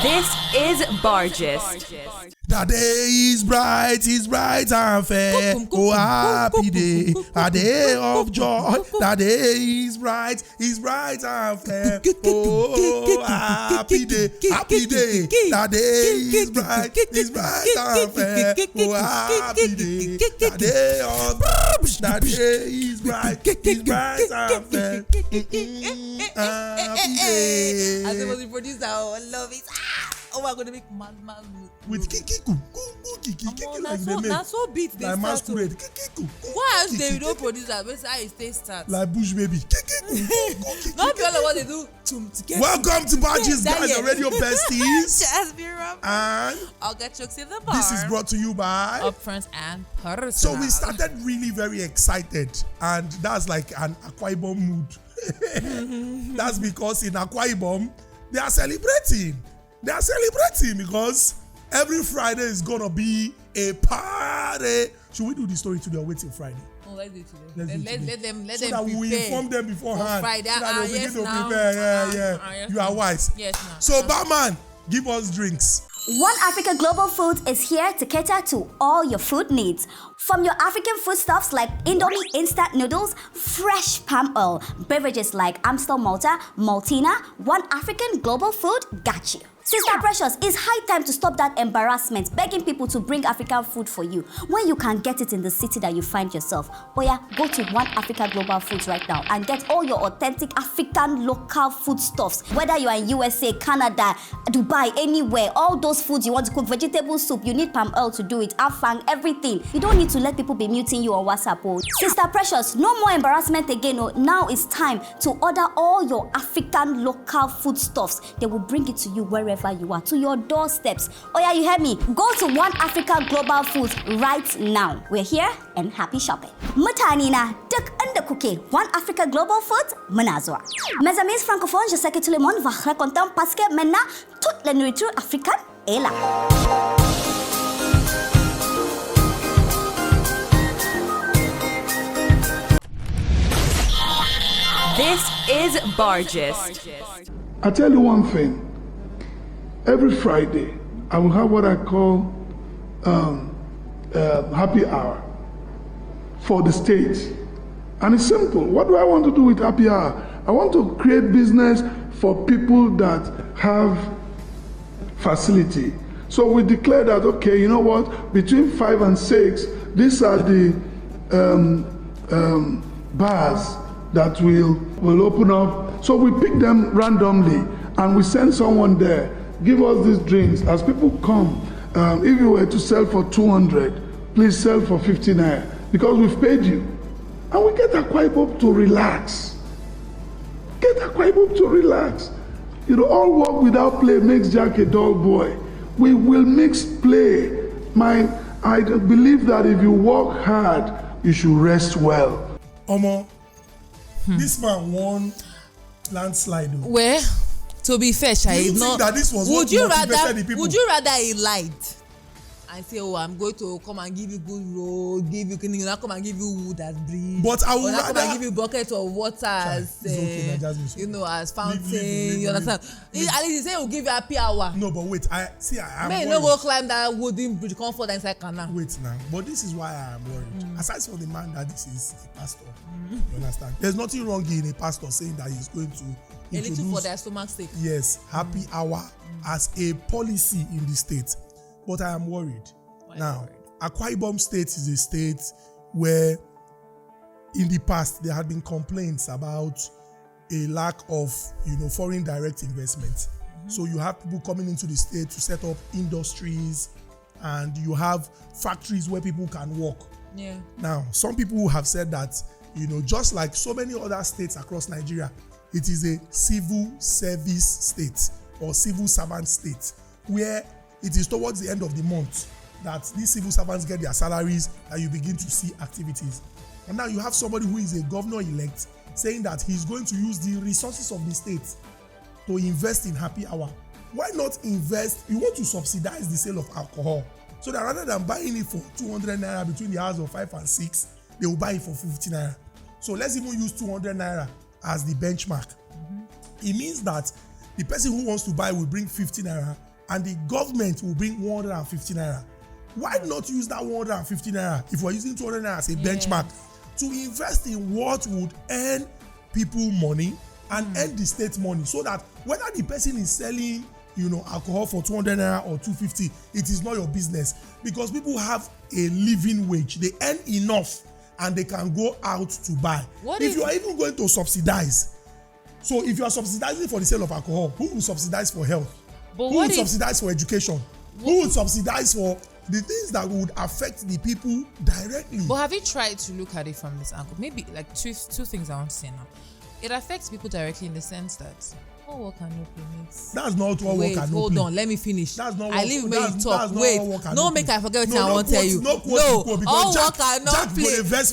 This is Bargist. The day is bright and fair. Oh, happy day, a day of joy. The day is bright and fair. Oh, happy day. The day is bright and fair. Oh, happy day. The day of the day is bright and fair. Happy day. As I was the producer, I love it. Oh, I'm gonna make mad with kikiku like they make. That's so beat they like start masquerade. to. Why else they don't produce that? Where's how it stay start? Like bush baby. Not be all of what they do to get. Welcome to Bargist, guys, your radio besties. Just be right. And I'll get chokes in the bar. this is brought to you by Upfront and personal. So we started really very excited, and that's like an Akwa Ibom mood. That's because in Akwa Ibom they are celebrating. They are celebrating because every Friday is gonna be a party. Should we do the story today or wait till Friday? Oh, let's do it today. Let them so that prepare. we inform them beforehand. Friday. So that they Yes, begin to now. prepare. Yes, You are wise. Yes, now. So barman, give us drinks. One Africa Global Foods is here to cater to all your food needs. From your African foodstuffs like Indomie instant noodles, fresh palm oil, beverages like Amstel Malta, Maltina, One African Global Food got you. Sister Precious, it's high time to stop that embarrassment begging people to bring African food for you when you can get it in the city that you find yourself. Oh yeah, go to One Africa Global Foods right now and get all your authentic African local foodstuffs. Whether you are in USA, Canada, Dubai, anywhere, all those foods you want to cook, vegetable soup, you need palm oil to do it, afang, everything. You don't need to let people be muting you on WhatsApp. Oh. Sister Precious, no more embarrassment again. Oh. Now it's time to order all your African local foodstuffs. They will bring it to you wherever you are, to your doorsteps. Oh yeah, you heard me. Go to One Africa Global Foods right now. We're here and happy shopping. Mutane na duk inda kuke, One Africa Global Foods muna zuwa. Mes amis francophones, je sais que tout le monde va raconter parce que maintenant toute la nourriture africaine est là. This is Bargist. I tell you one thing. Every Friday, I will have what I call happy hour for the state. And it's simple. What do I want to do with happy hour? I want to create business for people that have facility. So we declare that, okay, you know what? Between 5 and 6, these are the bars that will open up. So we pick them randomly and we send someone there. Give us these drinks. As people come, if you were to sell for 200, please sell for 50 naira because we've paid you. And we get Akwa Ibom to relax. Get Akwa Ibom to relax. You know, all work without play makes Jack a dull boy. We will mix play. I believe that if you work hard, you should rest well. Omo, this man won landslide. Where? To be fair, Do you think that this was what motivated the people? Would you rather he lied and say, "Oh, I'm going to come and give you good road, come and give you wood as bridge, but I would rather come and rather give you bucket of water as okay, as fountain." You understand? Leave. At least he say he'll give you happy hour. No, but wait, I am May no go climb that wooden bridge, come for inside canal. Wait now, but this is why I am worried. Aside from the man that this is a pastor, you understand? There's nothing wrong in a pastor saying that he's going to A little for their stomach's sake. Yes, happy hour as a policy in the state. But I am worried. Now, Akwa Ibom State is a state where in the past there had been complaints about a lack of, foreign direct investment. So you have people coming into the state to set up industries and you have factories where people can work. Yeah. Now, some people have said that, just like so many other states across Nigeria, it is a civil service state or civil servant state where it is towards the end of the month that these civil servants get their salaries and you begin to see activities. And now you have somebody who is a governor-elect saying that he's going to use the resources of the state to invest in happy hour. Why not invest? You want to subsidize the sale of alcohol so that rather than buying it for 200 naira between the hours of 5 and 6, they will buy it for 50 naira. So let's even use 200 naira as the benchmark. It means that the person who wants to buy will bring 50 naira and the government will bring 150 naira. Why not use that 150 naira if we're using 200 naira as a benchmark to invest in what would earn people money and earn the state money, so that whether the person is selling alcohol for 200 naira or 250, it is not your business, because people have a living wage. They earn enough and they can go out to buy. If you are even going to subsidize, so if you are subsidizing for the sale of alcohol, who will subsidize for health? Who would subsidize for education? Who would subsidize for the things that would affect the people directly? But have you tried to look at it from this angle? Maybe like two things I want to say now. It affects people directly in the sense that all work and no play makes. That's not all work and no play. Hold on, let me finish. That's not I leave when you talk. Wait, no make I forget what I want to tell you. No, all work and no play makes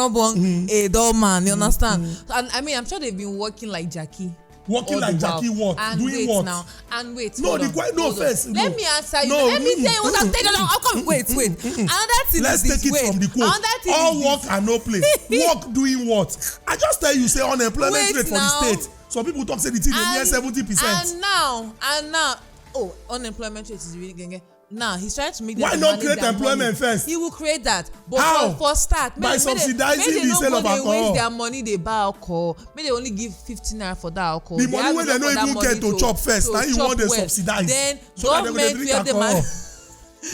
Ubong a dull man. You understand? And I mean, I'm sure they've been working like Jackie. Working like Jackie what? And doing wait what? Now. And wait. No, first. Let me answer you. Let me tell you what I'm telling you. I'll come. Wait. Another thing Let's is take it from the quote. All work and no play. Work doing what? I just tell you, say unemployment rate for the state. Some people talk say the thing is near 70%. And now, unemployment rate is really going. Now he's trying to make. Why not create employment first? He will create that, but how? For start, by subsidizing the sale of alcohol. They waste their money. They buy alcohol. Maybe they only give 15 naira for that alcohol. The money when they don't even get to chop first. Now you want to subsidize. Then so government drink alcohol.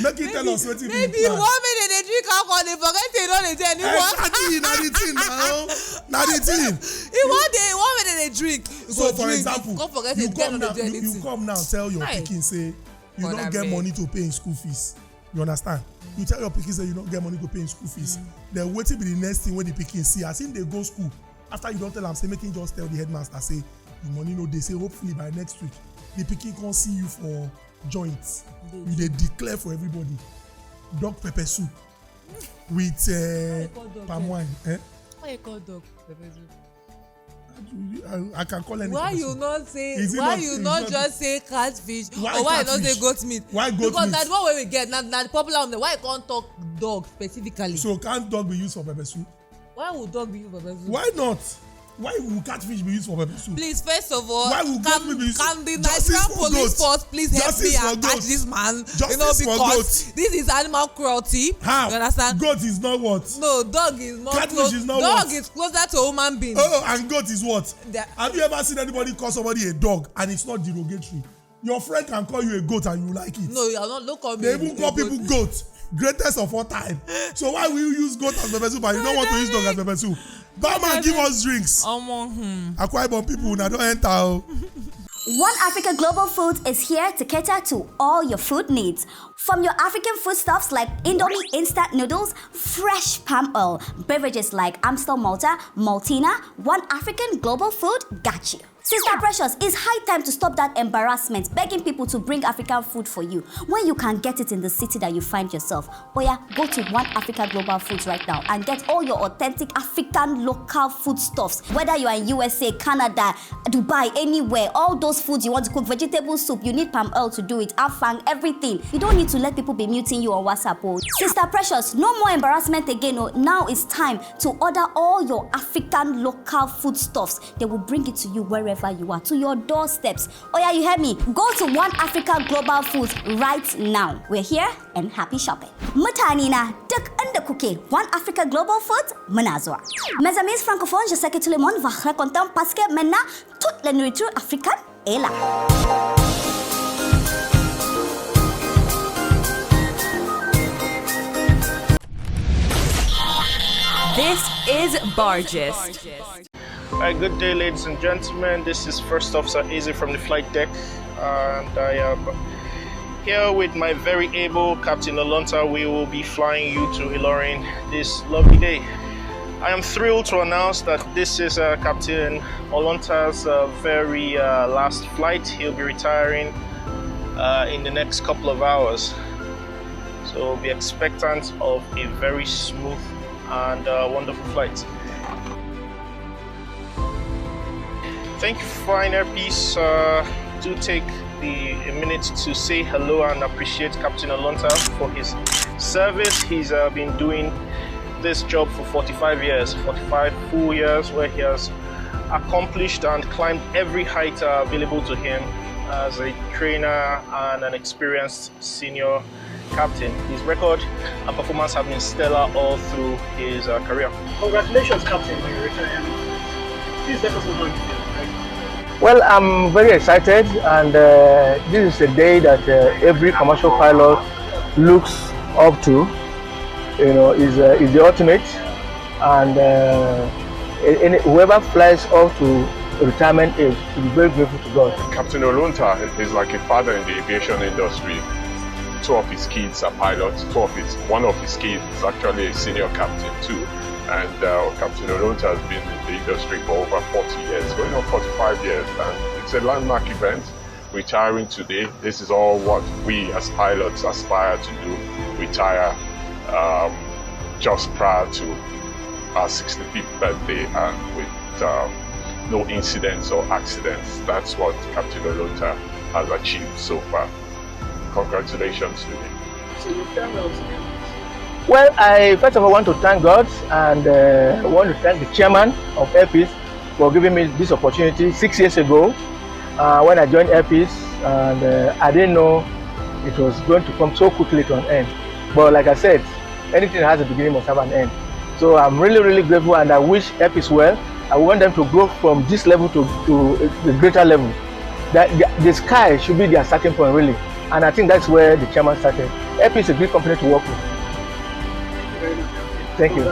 Make it tell us what you maybe 1 minute they drink alcohol, they forget they don't dey drink anymore. Exactly, na the thing now. Na the thing. In 1 minute they drink. So for example, you come now tell your pikin say you don't get money to pay in school fees. You understand? You tell your pikin say you don't get money to pay in school fees. Then wait till be the next thing when the pikin see. As in they go school. After you don't tell them, say make him just tell the headmaster say the money no dey. Say hopefully by next week the pikin can see you for joints. You dey declare for everybody dog pepper soup with palm wine. Why you call dog pepper soup? I can call anything. Why you not say? Why you not just say catfish? Or why you not say goat meat? Why goat meat? Because that's what way we get. Not the popular one. Why you can't talk dog specifically? So can't dog be used for pepper soup? Why would dog be used for pepper soup? Why not? Why will catfish be used for pepper soup? Please, first of all, why will goat meat be used? Can the Nigerian police force please help me and catch this man? Because this is animal cruelty. How? You understand? Goat is not what? No, dog is not. Catfish is not what? Dog is closer to a human being. Oh, and goat is what? Have you ever seen anybody call somebody a dog and it's not derogatory? Your friend can call you a goat and you like it. No, you are not. Don't call me. They even call people goat. Greatest of all time. So why will you use goat as pepper soup and you don't want to use dog as pepper soup? Barman, give us drinks. Akwa Ibom people, now don't enter. One Africa Global Foods is here to cater to all your food needs. From your African foodstuffs like Indomie instant noodles, fresh palm oil, beverages like Amstel Malta, Maltina, One African Global Food got you. Sister Precious, it's high time to stop that embarrassment, begging people to bring African food for you when you can get it in the city that you find yourself. Oya, go to One Africa Global Foods right now and get all your authentic African local foodstuffs. Whether you are in USA, Canada, Dubai, anywhere, all those foods you want to cook, vegetable soup, you need palm oil to do it, afang, everything. You don't need to let people be muting you on WhatsApp. Oh. Sister Precious, no more embarrassment again. Oh. Now it's time to order all your African local foodstuffs. They will bring it to you wherever you are, to your doorsteps. Oh yeah, you heard me. Go to One Africa Global Foods right now. We're here and happy shopping. Mutane na duk inda kuke, One Africa Global Foods muna zuwa. Mes amis francophones, je sais que tout le monde va être content parce que maintenant toute la nourriture africaine est là. This is Bargist. Hi, good day, ladies and gentlemen. This is First Officer Easy from the flight deck, and I am here with my very able Captain Olonta. We will be flying you to Ilorin this lovely day. I am thrilled to announce that this is Captain Olonta's very last flight. He'll be retiring in the next couple of hours. So be expectant of a very smooth and wonderful flight. Thank you for flying Air Peace. Do take a minute to say hello and appreciate Captain Olonta for his service. He's been doing this job for 45 years, 45 full years, where he has accomplished and climbed every height available to him as a trainer and an experienced senior captain. His record and performance have been stellar all through his career. Congratulations, Captain, on your retirement. Please let us know how you feel. Well, I'm very excited, and this is a day that every commercial pilot looks up to. You know, is the ultimate, and whoever flies up to retirement age will be very grateful to God. Captain Olunta is like a father in the aviation industry. Two of his kids are pilots. One of his kids is actually a senior captain too. And Captain Olunta has been in the industry for over 40 years, going on 45 years, and it's a landmark event. Retiring today, this is all what we as pilots aspire to do. Retire just prior to our 65th birthday and with no incidents or accidents. That's what Captain Olunta has achieved so far. Congratulations to him. So your farewell to him. Well, I first of all want to thank God, and I want to thank the chairman of Airpeace for giving me this opportunity 6 years ago when I joined Airpeace, and I didn't know it was going to come so quickly to an end. But like I said, anything that has a beginning must have an end. So I'm really, really grateful, and I wish Airpeace well. I want them to grow from this level to the greater level. That the sky should be their starting point, really. And I think that's where the chairman started. Airpeace is a great company to work with. Thank you.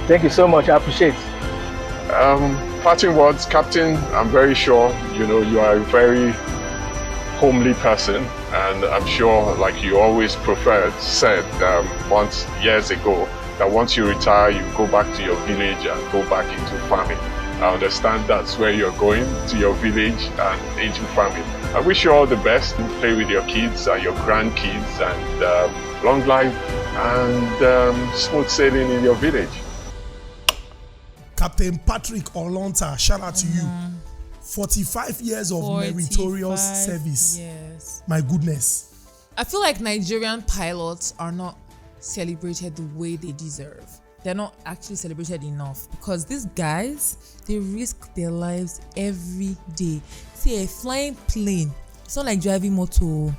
Thank you so much. I appreciate it. Parting words, Captain, I'm very sure you are a very homely person, and I'm sure, like you always said years ago, that once you retire, you go back to your village and go back into farming. I understand that's where you're going, to your village and into farming. I wish you all the best. Play with your kids and your grandkids, and long life and smooth sailing in your village. Captain Patrick Olunta, shout out to you. 45 years of meritorious service. Yes. My goodness. I feel like Nigerian pilots are not celebrated the way they deserve. They're not actually celebrated enough, because these guys, they risk their lives every day. See, a flying plane, it's not like driving motor.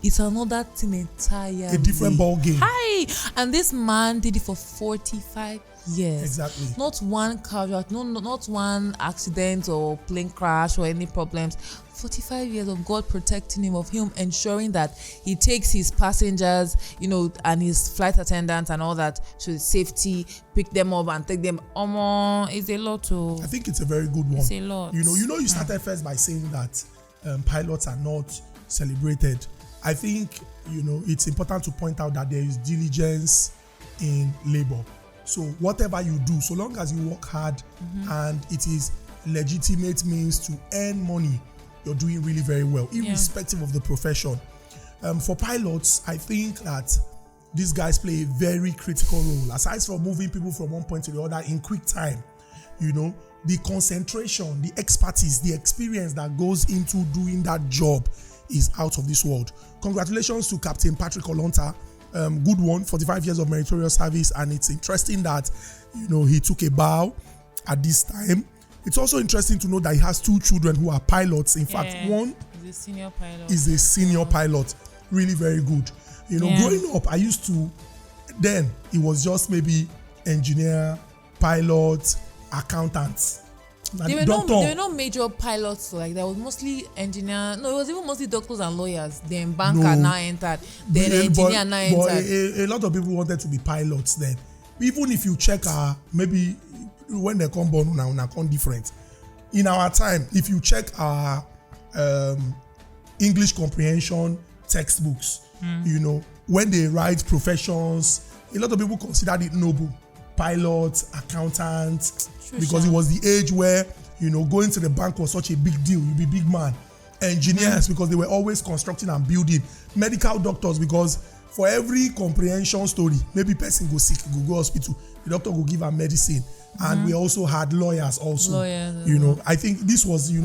It's another thing entirely. A different ball game. Hi! And this man did it for 45 years. Exactly. Not one casualty, not one accident or plane crash or any problems. 45 years of God protecting him, of him ensuring that he takes his passengers, and his flight attendants and all that to safety, pick them up and take them. It's a lot to. I think it's a very good one. It's a lot. You started first by saying that pilots are not celebrated. I think, it's important to point out that there is diligence in labor. So whatever you do, so long as you work hard and it is legitimate means to earn money, you're doing really very well, irrespective of the profession. For pilots, I think that these guys play a very critical role. Aside from moving people from one point to the other in quick time, the concentration, the expertise, the experience that goes into doing that job is out of this world. Congratulations to Captain Patrick Olunta. Good one, 45 years of meritorious service, and it's interesting that he took a bow at this time. It's also interesting to know that he has two children who are pilots. In fact, one is a senior pilot. Really very good. Growing up, I used to, then it was just maybe engineer, pilot, accountant. There were no major pilots, like there was mostly engineer. No, it was even mostly doctors and lawyers. Then banker now entered. Then engineer now entered. A lot of people wanted to be pilots then. Even if you check maybe when they come born now come different. In our time, if you check our English comprehension textbooks, when they write professions, a lot of people considered it noble. Pilot, accountant, because it was the age where going to the bank was such a big deal. You'd be big man. Engineers, because they were always constructing and building. Medical doctors, because for every comprehension story, maybe person go sick, go hospital, the doctor will give her medicine. And we also had lawyers also. I think this was the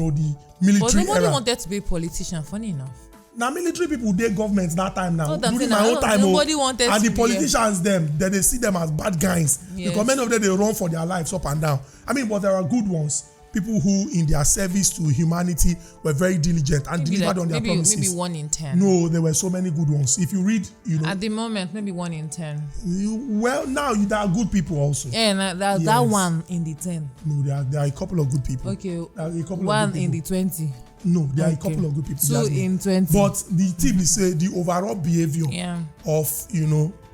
military but nobody era. wanted to be a politician, funny enough. Now military people dey government that time now. During my own time, nobody wanted and to the politicians them, then they see them as bad guys. Yes. Because many of them they run for their lives up and down. I mean, but there are good ones. People who, in their service to humanity, were very diligent and delivered on their promises. Maybe 1 in 10. No, there were so many good ones. If you read, At the moment, maybe 1 in 10. Now there are good people also. Yeah, that 1 in the 10. No, there are a couple of good people. Okay, There are a couple 1 of good in people. the 20. No, there are a couple of good people. 2 in 20. But the thing is, the overall behavior of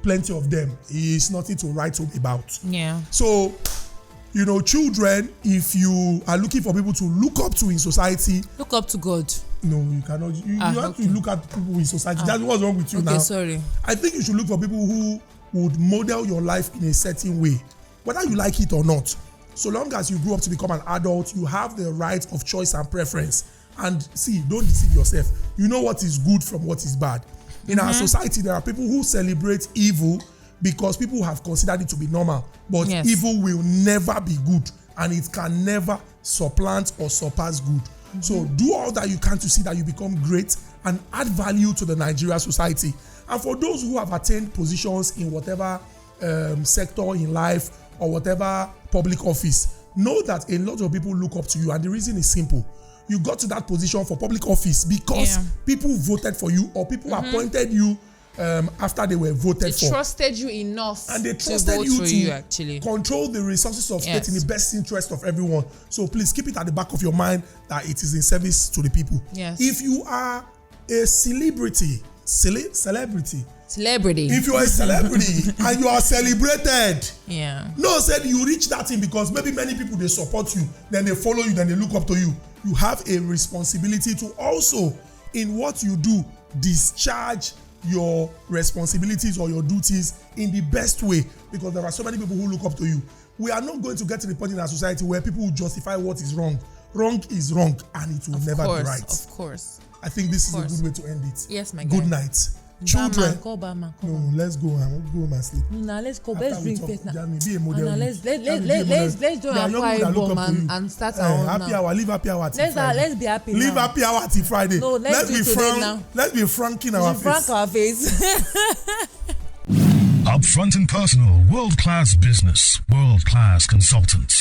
plenty of them is nothing to write home about. Yeah. So, children, if you are looking for people to look up to in society, look up to God. No, you cannot. You have to look at people in society. That's what's wrong with you now. Okay, sorry. I think you should look for people who would model your life in a certain way, whether you like it or not. So long as you grow up to become an adult, you have the right of choice and preference. And see, don't deceive yourself. You know what is good from what is bad. In our society, there are people who celebrate evil because people have considered it to be normal. But evil will never be good, and it can never supplant or surpass good. So do all that you can to see that you become great and add value to the Nigeria society. And for those who have attained positions in whatever sector in life or whatever public office, know that a lot of people look up to you, and the reason is simple. You got to that position for public office because people voted for you, or people appointed you after they were voted for. They trusted you enough, and they trusted you to actually control the resources of state in the best interest of everyone. So please keep it at the back of your mind that it is in service to the people. Yes. If you are a celebrity. If you are a celebrity and you are celebrated, no said you reach that thing because maybe many people they support you, then they follow you, then they look up to you. You have a responsibility to also, in what you do, discharge your responsibilities or your duties in the best way, because there are so many people who look up to you. We are not going to get to the point in our society where people will justify what is wrong. Wrong is wrong, and it will never be right. Of course. I think this is a good way to end it. Yes, my guy. Good night. Children. No, let's go and sleep. No, let's go. Let's drink first now. Be a model. Let's do Akwa Ibom and start our own happy hour. Leave happy hour till Friday. Let's be happy now. Leave happy hour till Friday. No, let's be frank now. Let's be frank in our face. Frank our face. Upfront and personal, world-class business, world-class consultants.